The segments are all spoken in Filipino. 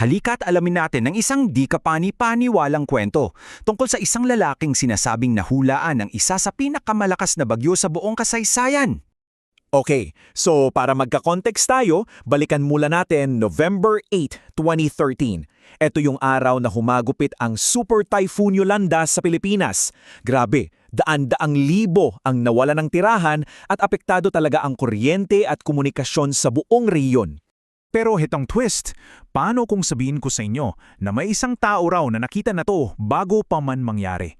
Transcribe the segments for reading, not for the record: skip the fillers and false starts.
Halika't alamin natin ng isang di kapani-paniwalang kwento tungkol sa isang lalaking sinasabing nahulaan ng isa sa pinakamalakas na bagyo sa buong kasaysayan. Okay, so para magka-context tayo, balikan mula natin November 8, 2013. Ito yung araw na humagupit ang Super Typhoon Yolanda sa Pilipinas. Grabe, daan-daang libo ang nawala ng tirahan at apektado talaga ang kuryente at komunikasyon sa buong rehiyon. Pero hitong twist, paano kung sabihin ko sa inyo na may isang tao raw na nakita na to bago pa man mangyari?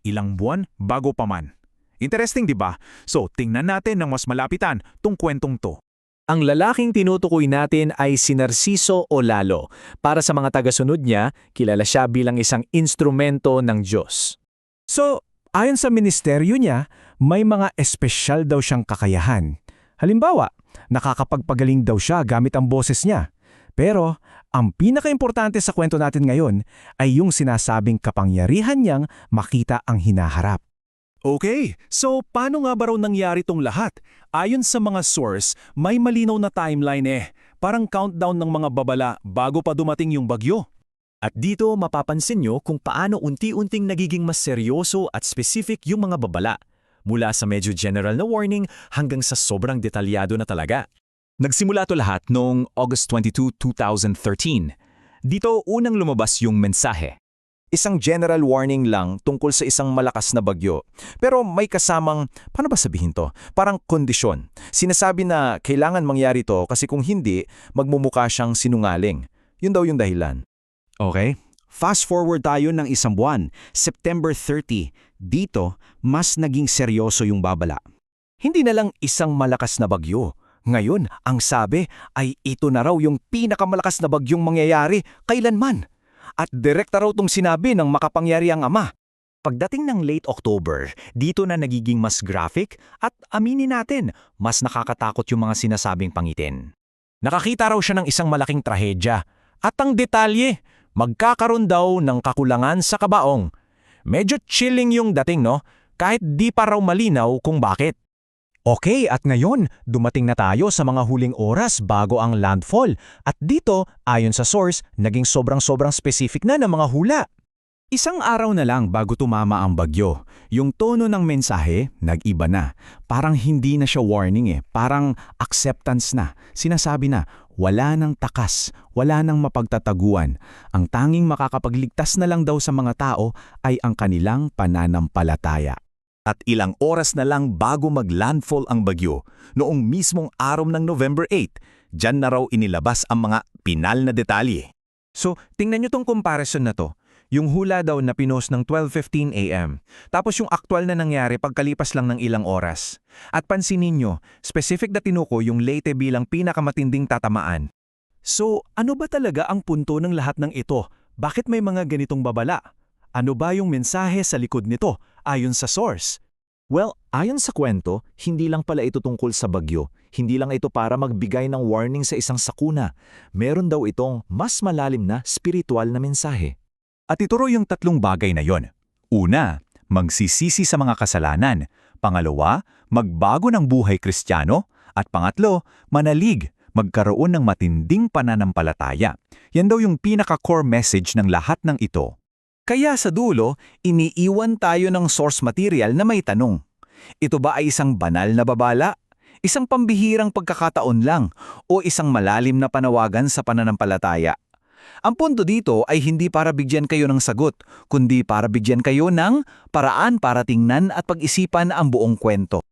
Ilang buwan bago pa man. Interesting, di ba? So, tingnan natin ng mas malapitan tong kwentong to. Ang lalaking tinutukoy natin ay si Narciso o Lalo. Para sa mga tagasunod niya, kilala siya bilang isang instrumento ng Diyos. So, ayon sa ministeryo niya, may mga espesyal daw siyang kakayahan. Halimbawa, nakakapagpagaling daw siya gamit ang boses niya. Pero, ang pinakaimportante sa kwento natin ngayon ay yung sinasabing kapangyarihan niyang makita ang hinaharap. Okay, so paano nga ba raw nangyari tong lahat? Ayon sa mga source, may malinaw na timeline Parang countdown ng mga babala bago pa dumating yung bagyo. At dito mapapansin nyo kung paano unti-unting nagiging mas seryoso at specific yung mga babala. Mula sa medyo general na warning hanggang sa sobrang detalyado na talaga. Nagsimula to lahat noong August 22, 2013. Dito unang lumabas yung mensahe. Isang general warning lang tungkol sa isang malakas na bagyo. Pero may kasamang, paano ba sabihin to? Parang kondisyon. Sinasabi na kailangan mangyari to kasi kung hindi, magmumukha siyang sinungaling. Yun daw yung dahilan. Okay, fast forward tayo ng isang buwan, September 30. Dito, mas naging seryoso yung babala. Hindi na lang isang malakas na bagyo. Ngayon, ang sabi ay ito na raw yung pinakamalakas na bagyong mangyayari kailanman. At direkta raw itong sinabi ng makapangyarihang Ama. Pagdating ng late October, dito na nagiging mas graphic at aminin natin, mas nakakatakot yung mga sinasabing pangitin. Nakakita raw siya ng isang malaking trahedya. At ang detalye, magkakaroon daw ng kakulangan sa kabaong. Medyo chilling yung dating, no? Kahit di pa raw malinaw kung bakit. Okay, at ngayon, dumating na tayo sa mga huling oras bago ang landfall. At dito, ayon sa source, naging sobrang-sobrang specific na ng mga hula. Isang araw na lang bago tumama ang bagyo, yung tono ng mensahe nag-iba na. Parang hindi na siya warning parang acceptance na. Sinasabi na, wala nang takas, wala nang mapagtataguan. Ang tanging makakapagligtas na lang daw sa mga tao ay ang kanilang pananampalataya. At ilang oras na lang bago mag-landfall ang bagyo, noong mismong araw ng November 8, dyan na raw inilabas ang mga pinal na detalye. So, tingnan nyo tong comparison na to. Yung hula daw na pinost ng 12:15 a.m. Tapos yung actual na nangyari pagkalipas lang ng ilang oras. At pansinin nyo, specific na tinuko yung Leyte bilang pinakamatinding tatamaan. So, ano ba talaga ang punto ng lahat ng ito? Bakit may mga ganitong babala? Ano ba yung mensahe sa likod nito ayon sa source? Well, ayon sa kwento, hindi lang pala ito tungkol sa bagyo. Hindi lang ito para magbigay ng warning sa isang sakuna. Meron daw itong mas malalim na spiritual na mensahe. At ituro yung tatlong bagay na yon. Una, magsisisi sa mga kasalanan. Pangalawa, magbago ng buhay Kristiyano. At pangatlo, manalig, magkaroon ng matinding pananampalataya. Yan daw yung pinaka-core message ng lahat ng ito. Kaya sa dulo, iniiwan tayo ng source material na may tanong. Ito ba ay isang banal na babala? Isang pambihirang pagkakataon lang? O isang malalim na panawagan sa pananampalataya? Ang punto dito ay hindi para bigyan kayo ng sagot, kundi para bigyan kayo ng paraan para tingnan at pag-isipan ang buong kwento.